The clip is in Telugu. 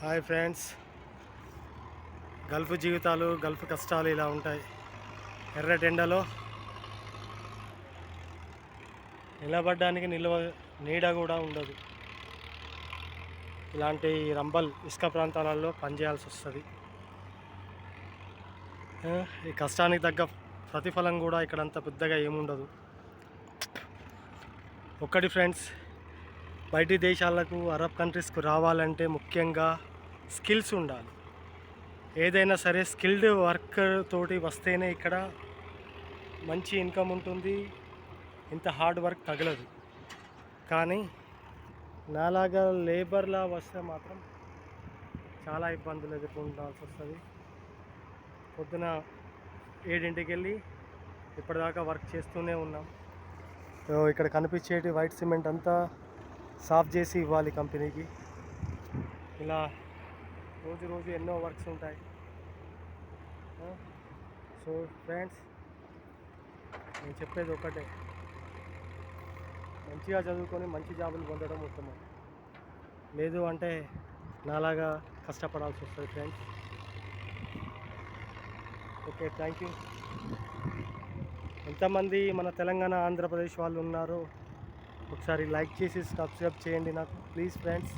హాయ్ ఫ్రెండ్స్, గల్ఫ్ జీవితాలు గల్ఫ్ కష్టాలు ఇలా ఉంటాయి. ఎర్రటెండలో నిలబడడానికి నీడ కూడా ఉండదు. ఇలాంటి రంబల్ ఇసుక ప్రాంతాలలో పనిచేయాల్సి వస్తుంది. ఈ కష్టానికి తగ్గ ప్రతిఫలం కూడా ఇక్కడ అంత పెద్దగా ఏముండదు. ఒక్కటి ఫ్రెండ్స్, బయటి దేశాలకు అరబ్ కంట్రీస్కు రావాలంటే ముఖ్యంగా స్కిల్స్ ఉండాలి. ఏదైనా సరే స్కిల్డ్ వర్క్ తోటి వస్తేనే ఇక్కడ మంచి ఇన్కమ్ ఉంటుంది, ఇంత హార్డ్ వర్క్ తగలదు. కానీ నాలాగా లేబర్లా వస్తే మాత్రం చాలా ఇబ్బందులు ఎదుర్కొంటాల్సి వస్తుంది. పొద్దున 7 వెళ్ళి ఇప్పటిదాకా వర్క్ చేస్తూనే ఉన్నాం. ఇక్కడ కనిపించేటి వైట్ సిమెంట్ అంతా సాఫ్ చేసి ఇవ్వాలి కంపెనీకి. ఇలా రోజు ఎన్నో వర్క్స్ ఉంటాయి. సో ఫ్రెండ్స్, నేను చెప్పేది ఒకటే, మంచిగా చదువుకొని మంచి జాబులు పొందడం ఉత్తమం. లేదు అంటే నాలాగా కష్టపడాల్సి వస్తుంది ఫ్రెండ్స్. Okay, thank you. ఎంతమంది మన తెలంగాణ ఆంధ్రప్రదేశ్ వాళ్ళు ఉన్నారో ఒకసారి లైక్ చేసి సబ్స్క్రైబ్ చేయండి నాకు, ప్లీజ్ ఫ్రెండ్స్.